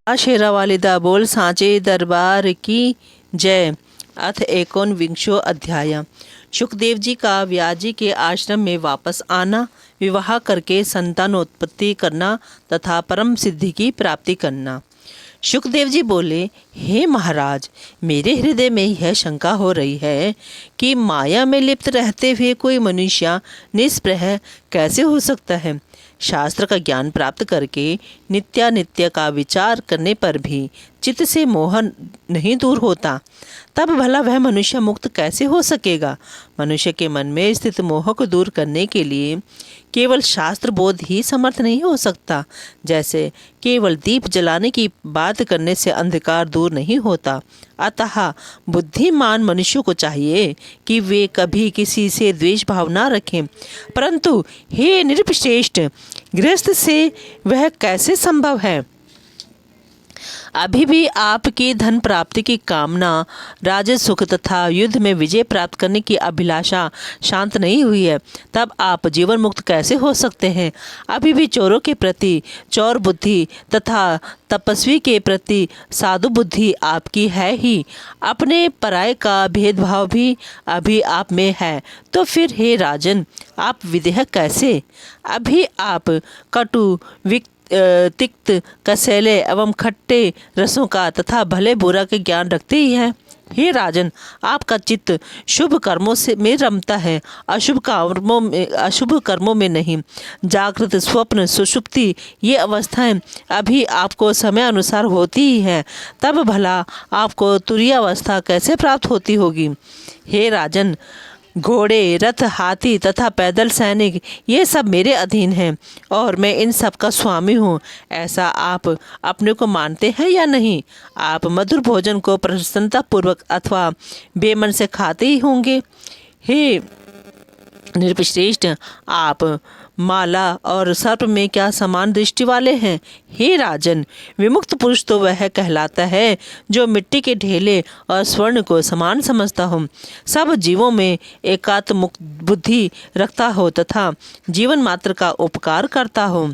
शेरावाली दा बोल सांचे दरबार की जय। अथ 19 अध्याय। सुखदेव जी का व्यास जी के आश्रम में वापस आना, विवाह करके संतानोत्पत्ति करना तथा परम सिद्धि की प्राप्ति करना। सुखदेव जी बोले, हे महाराज, मेरे हृदय में यह शंका हो रही है कि माया में लिप्त रहते हुए कोई मनुष्य निष्प्रह कैसे हो सकता है। शास्त्र का ज्ञान प्राप्त करके नित्यानित्य का विचार करने पर भी चित्त से मोह नहीं दूर होता, तब भला वह मनुष्य मुक्त कैसे हो सकेगा। मनुष्य के मन में स्थित मोह को दूर करने के लिए केवल शास्त्र बोध ही समर्थ नहीं हो सकता। जैसे केवल दीप जलाने की बात करने से अंधकार दूर नहीं होता। अतः बुद्धिमान मनुष्यों को चाहिए कि वे कभी किसी से द्वेष भाव न रखें। परंतु हे नृपश्रेष्ठ, गृहस्थ से वह कैसे संभव है। अभी भी आपकी धन प्राप्ति की कामना, राजस सुख तथा युद्ध में विजय प्राप्त करने की अभिलाषा शांत नहीं हुई है, तब आप जीवन मुक्त कैसे हो सकते हैं। अभी भी चोरों के प्रति चोर बुद्धि तथा तपस्वी के प्रति साधु बुद्धि आपकी है ही। अपने पराये का भेदभाव भी अभी आप में है। तो फिर हे राजन, आप विदेह कैसे। अभी आप कटु तिक्त कसैले एवं खट्टे रसों का तथा भले बुरा के ज्ञान रखते ही हैं। हे राजन, आपका चित्त शुभ कर्मों में रमता है, अशुभ कर्मों में नहीं। जागृत, स्वप्न, सुषुप्ति ये अवस्थाएं अभी आपको समय अनुसार होती ही हैं, तब भला आपको तुरीय अवस्था कैसे प्राप्त होती होगी। हे राजन, घोड़े, रथ, हाथी तथा पैदल सैनिक ये सब मेरे अधीन हैं और मैं इन सब का स्वामी हूँ। ऐसा आप अपने को मानते हैं या नहीं। आप मधुर भोजन को प्रसन्नतापूर्वक अथवा बेमन से खाते ही होंगे। हे नृपश्रेष्ठ, आप माला और सर्प में क्या समान दृष्टि वाले हैं। हे राजन, विमुक्त पुरुष तो वह कहलाता है जो मिट्टी के ढेले और स्वर्ण को समान समझता हो, सब जीवों में एकात्म बुद्धि रखता हो तथा जीवन मात्र का उपकार करता हो।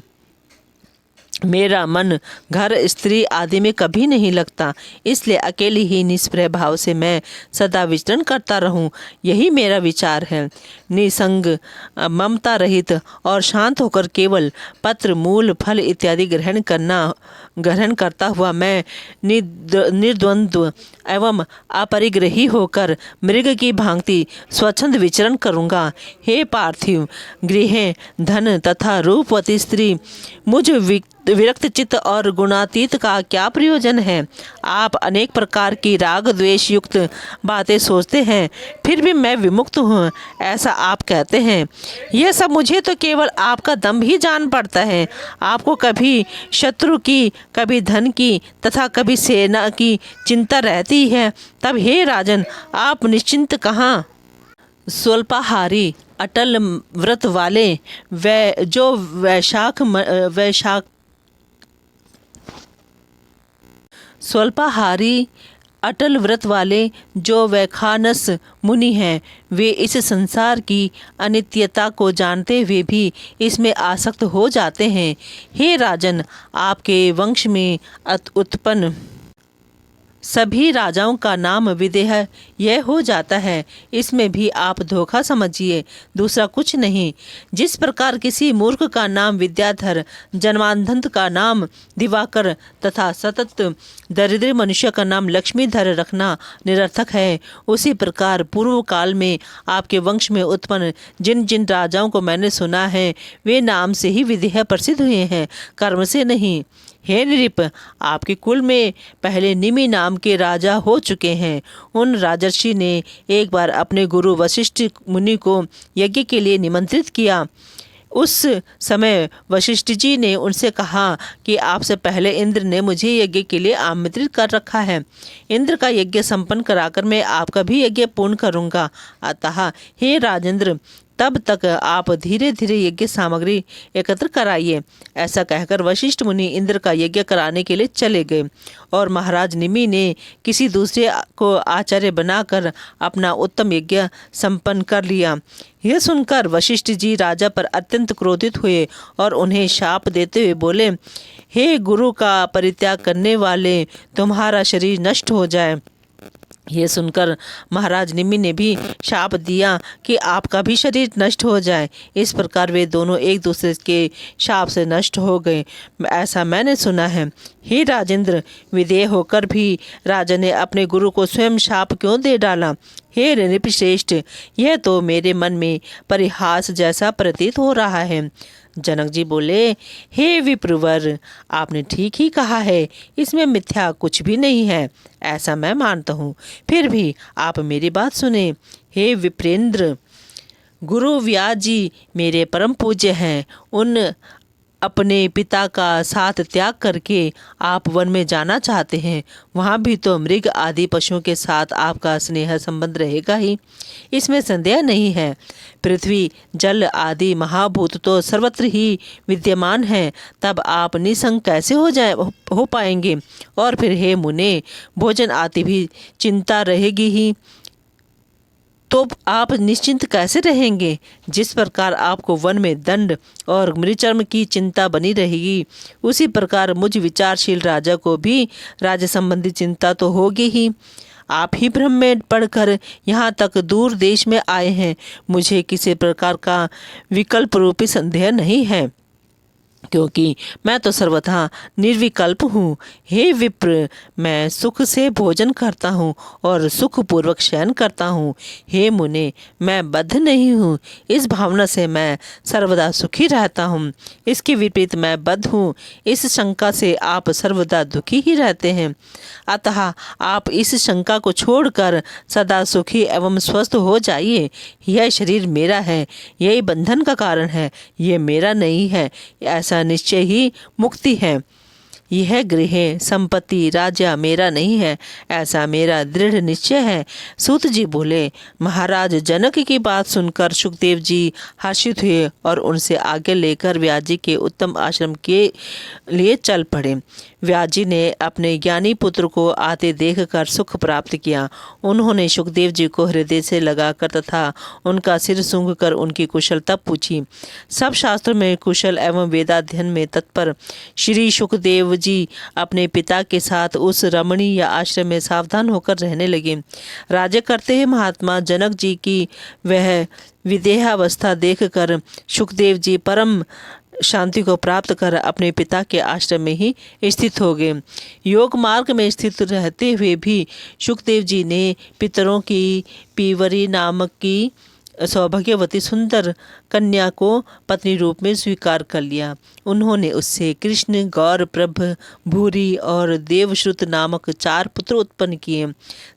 मेरा मन घर, स्त्री आदि में कभी नहीं लगता, इसलिए अकेले ही निष्प्रह भाव से मैं सदा विचरण करता रहूं, यही मेरा विचार है। निसंग, ममता रहित और शांत होकर केवल पत्र, मूल, फल इत्यादि ग्रहण करता हुआ मैं निर्द्वंद्व एवं अपरिग्रही होकर मृग की भांति स्वच्छंद विचरण करूँगा। हे पार्थिव, गृह, धन तथा रूपवती स्त्री, मुझ विरक्त चित्त और गुणातीत का क्या प्रयोजन है। आप अनेक प्रकार की राग द्वेष युक्त बातें सोचते हैं, फिर भी मैं विमुक्त हूँ ऐसा आप कहते हैं। यह सब मुझे तो केवल आपका दम्भ ही जान पड़ता है। आपको कभी शत्रु की, कभी धन की तथा कभी सेना की चिंता रहती है। तब हे राजन, आप निश्चिंत कहाँ। स्वल्पाहारी, अटल व्रत वाले स्वल्पाहारी अटल व्रत वाले जो वैखानस मुनि हैं, वे इस संसार की अनित्यता को जानते हुए भी इसमें आसक्त हो जाते हैं। हे राजन, आपके वंश में उत्पन्न सभी राजाओं का नाम विदेह यह हो जाता है। इसमें भी आप धोखा समझिए, दूसरा कुछ नहीं। जिस प्रकार किसी मूर्ख का नाम विद्याधर, जन्मांधन का नाम दिवाकर तथा सतत दरिद्र मनुष्य का नाम लक्ष्मीधर रखना निरर्थक है, उसी प्रकार पूर्व काल में आपके वंश में उत्पन्न जिन जिन राजाओं को मैंने सुना है, वे नाम से ही विदेह प्रसिद्ध हुए हैं, कर्म से नहीं। हे नृप, आपके कुल में पहले निमि नाम के राजा हो चुके हैं। उन राजर्षि ने एक बार अपने गुरु वशिष्ठ मुनि को यज्ञ के लिए निमंत्रित किया। उस समय वशिष्ठ जी ने उनसे कहा कि आपसे पहले इंद्र ने मुझे यज्ञ के लिए आमंत्रित कर रखा है। इंद्र का यज्ञ संपन्न कराकर मैं आपका भी यज्ञ पूर्ण करूँगा। अतः हे राजेंद्र, तब तक आप धीरे धीरे यज्ञ सामग्री एकत्र कराइए। ऐसा कहकर वशिष्ठ मुनि इंद्र का यज्ञ कराने के लिए चले गए और महाराज निमि ने किसी दूसरे को आचार्य बनाकर अपना उत्तम यज्ञ संपन्न कर लिया। यह सुनकर वशिष्ठ जी राजा पर अत्यंत क्रोधित हुए और उन्हें शाप देते हुए बोले, हे गुरु का परित्याग करने वाले, तुम्हारा शरीर नष्ट हो जाए। यह सुनकर महाराज निमि ने भी शाप दिया कि आपका भी शरीर नष्ट हो जाए। इस प्रकार वे दोनों एक दूसरे के शाप से नष्ट हो गए, ऐसा मैंने सुना है। हे राजेंद्र, विदेह होकर भी राजा ने अपने गुरु को स्वयं शाप क्यों दे डाला? हे नृपश्रेष्ठ, यह तो मेरे मन में परिहास जैसा प्रतीत हो रहा है। जनक जी बोले, हे विप्रवर, आपने ठीक ही कहा है, इसमें मिथ्या कुछ भी नहीं है, ऐसा मैं मानता हूँ। फिर भी आप मेरी बात सुने। हे विप्रेंद्र, गुरु व्यास जी मेरे परम पूज्य हैं। उन अपने पिता का साथ त्याग करके आप वन में जाना चाहते हैं। वहाँ भी तो मृग आदि पशुओं के साथ आपका स्नेह संबंध रहेगा ही, इसमें संदेह नहीं है। पृथ्वी जल आदि महाभूत तो सर्वत्र ही विद्यमान हैं, तब आप निसंग कैसे हो पाएंगे? और फिर हे मुने, भोजन आदि भी चिंता रहेगी ही, तो आप निश्चिंत कैसे रहेंगे? जिस प्रकार आपको वन में दंड और मृचर्म की चिंता बनी रहेगी, उसी प्रकार मुझ विचारशील राजा को भी राज्य संबंधी चिंता तो होगी ही। आप ही भ्रम में पड़कर यहाँ तक दूर देश में आए हैं। मुझे किसी प्रकार का विकल्प रूपी संदेह नहीं है, क्योंकि मैं तो सर्वथा निर्विकल्प हूँ। हे विप्र, मैं सुख से भोजन करता हूँ और सुखपूर्वक शयन करता हूँ। हे मुने, मैं बद्ध नहीं हूँ, इस भावना से मैं सर्वदा सुखी रहता हूँ। इसके विपरीत मैं बद्ध हूँ, इस शंका से आप सर्वदा दुखी ही रहते हैं। अतः आप इस शंका को छोड़कर सदा सुखी एवं स्वस्थ हो जाइए। यह शरीर मेरा है, यही बंधन का कारण है, यह मेरा नहीं है, ऐसा निश्चय ही मुक्ति है। यह गृह संपत्ति राजा मेरा नहीं है, ऐसा मेरा दृढ़ निश्चय है। सूत जी बोले, महाराज जनक की बात सुनकर सुखदेव जी हर्षित हुए और उनसे आगे लेकर व्यास जी के उत्तम आश्रम के लिए चल पड़े। व्यास जी ने अपने ज्ञानी पुत्र को आते देखकर सुख प्राप्त किया। उन्होंने सुखदेव जी को हृदय से लगाकर तथा उनका सिर सूंघकर उनकी कुशलता पूछी। सब शास्त्रों में कुशल एवं वेदाध्ययन में तत्पर श्री सुखदेव जी अपने पिता के साथ उस रमणीय आश्रम में सावधान होकर रहने लगे। राज्य करते हैं महात्मा जनक जी की वह विदेहावस्था देखकर सुखदेव जी परम शांति को प्राप्त कर अपने पिता के आश्रम में ही स्थित हो गए। योग मार्ग में स्थित रहते हुए भी सुखदेव जी ने पितरों की पीवरी नामक की सौभाग्यवती सुंदर कन्या को पत्नी रूप में स्वीकार कर लिया। उन्होंने उससे कृष्ण, गौर, प्रभ, भूरी और देवश्रुत नामक 4 पुत्र उत्पन्न किए।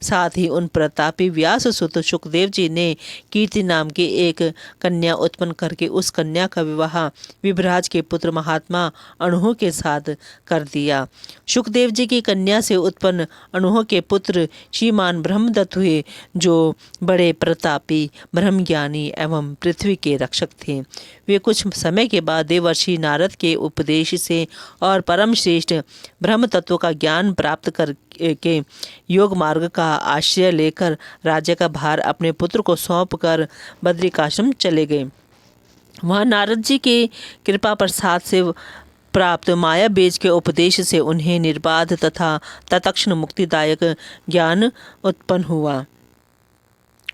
साथ ही उन प्रतापी व्यास सुत सुखदेव जी ने कीर्ति नाम की एक कन्या उत्पन्न करके उस कन्या का विवाह विभ्राज के पुत्र महात्मा अणुह के साथ कर दिया। सुखदेव जी की कन्या से उत्पन्न अणुह के पुत्र श्रीमान ब्रह्मदत्त हुए, जो बड़े प्रतापी, ब्रह्मज्ञानी एवं पृथ्वी के रक्षक थे। वे कुछ समय के बाद देवर्षि नारद के उपदेश से और परम श्रेष्ठ ब्रह्म तत्व का ज्ञान प्राप्त करके योग मार्ग का आश्रय लेकर राज्य का भार अपने पुत्र को सौंपकर बद्रिकाश्रम चले गए। वहाँ नारद जी के कृपा प्रसाद से प्राप्त माया बीज के उपदेश से उन्हें निर्बाध तथा तत्क्षण मुक्तिदायक ज्ञान उत्पन्न हुआ।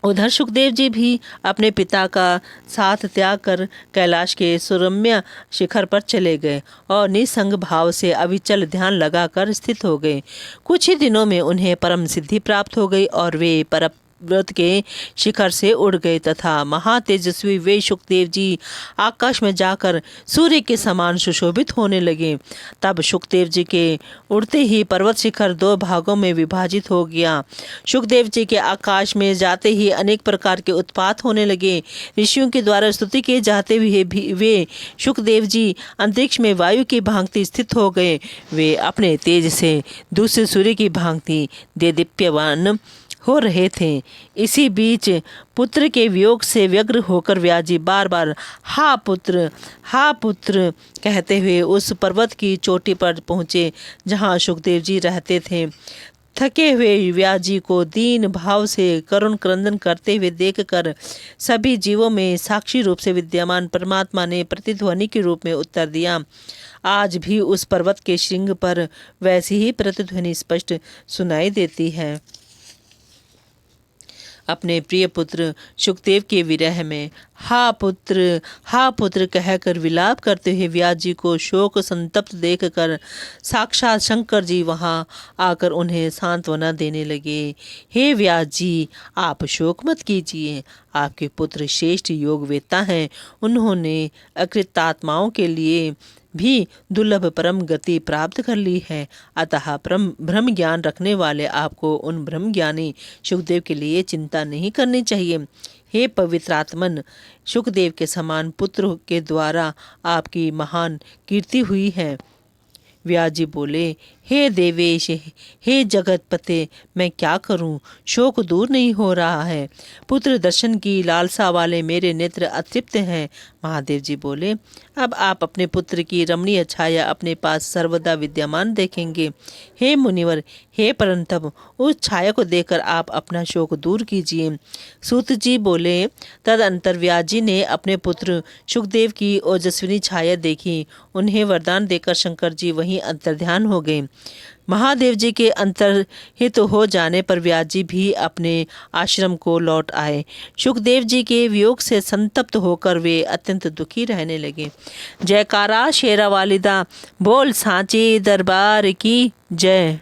उधर सुखदेव जी भी अपने पिता का साथ त्याग कर कैलाश के सुरम्य शिखर पर चले गए और निसंग भाव से अविचल ध्यान लगाकर स्थित हो गए। कुछ ही दिनों में उन्हें परम सिद्धि प्राप्त हो गई और वे पर्वत के शिखर से उड़ गए तथा महातेजस्वी वे सुखदेव जी आकाश में जाकर सूर्य के समान सुशोभित होने लगे। तब सुखदेव जी के उड़ते ही पर्वत शिखर 2 भागों में विभाजित हो गया। सुखदेव जी के आकाश में जाते ही अनेक प्रकार के उत्पात होने लगे। ऋषियों के द्वारा स्तुति किए जाते हुए भी वे सुखदेव जी अंतरिक्ष में वायु की भांति स्थित हो गए। वे अपने तेज से दूसरे सूर्य की भांति देदीप्यमान हो रहे थे। इसी बीच पुत्र के वियोग से व्यग्र होकर व्यास जी बार बार हा पुत्र कहते हुए उस पर्वत की चोटी पर पहुँचे जहाँ सुखदेव जी रहते थे। थके हुए व्यास जी को दीन भाव से करुण क्रंदन करते हुए देखकर सभी जीवों में साक्षी रूप से विद्यमान परमात्मा ने प्रतिध्वनि के रूप में उत्तर दिया। आज भी उस पर्वत के श्रृंग पर वैसी ही प्रतिध्वनि स्पष्ट सुनाई देती है। अपने प्रिय पुत्र सुखदेव के विरह में हा पुत्र कहकर विलाप करते हुए व्यास जी को शोक संतप्त देखकर साक्षात शंकर जी वहां आकर उन्हें सांत्वना देने लगे। हे व्यास जी, आप शोक मत कीजिए। आपके पुत्र श्रेष्ठ योगवेत्ता हैं। उन्होंने अकृतात्माओं के लिए भी दुर्लभ परम गति प्राप्त कर ली है। अतः ब्रह्म ज्ञान रखने वाले आपको उन ब्रह्म ज्ञानी सुखदेव के लिए चिंता नहीं करनी चाहिए। हे पवित्रात्मन, सुखदेव के समान पुत्र के द्वारा आपकी महान कीर्ति हुई है। व्यास जी बोले, हे देवेश, हे जगतपते, मैं क्या करूं? शोक दूर नहीं हो रहा है। पुत्र दर्शन की लालसा वाले मेरे नेत्र अतृप्त हैं। महादेव जी बोले, अब आप अपने पुत्र की रमणीय छाया अपने पास सर्वदा विद्यमान देखेंगे। हे मुनिवर, हे परंतप, उस छाया को देखकर आप अपना शोक दूर कीजिए। सूत जी बोले, तदंतर व्यास जी ने अपने पुत्र सुखदेव की ओजस्विनी छाया देखी। उन्हें वरदान देकर शंकर जी वहीं अंतर्ध्यान हो गए। महादेव जी के अंतर्हित हो जाने पर व्यास जी भी अपने आश्रम को लौट आए। सुखदेव जी के वियोग से संतप्त होकर वे अत्यंत दुखी रहने लगे। जयकारा शेरा वालिदा, बोल सांचे दरबार की जय।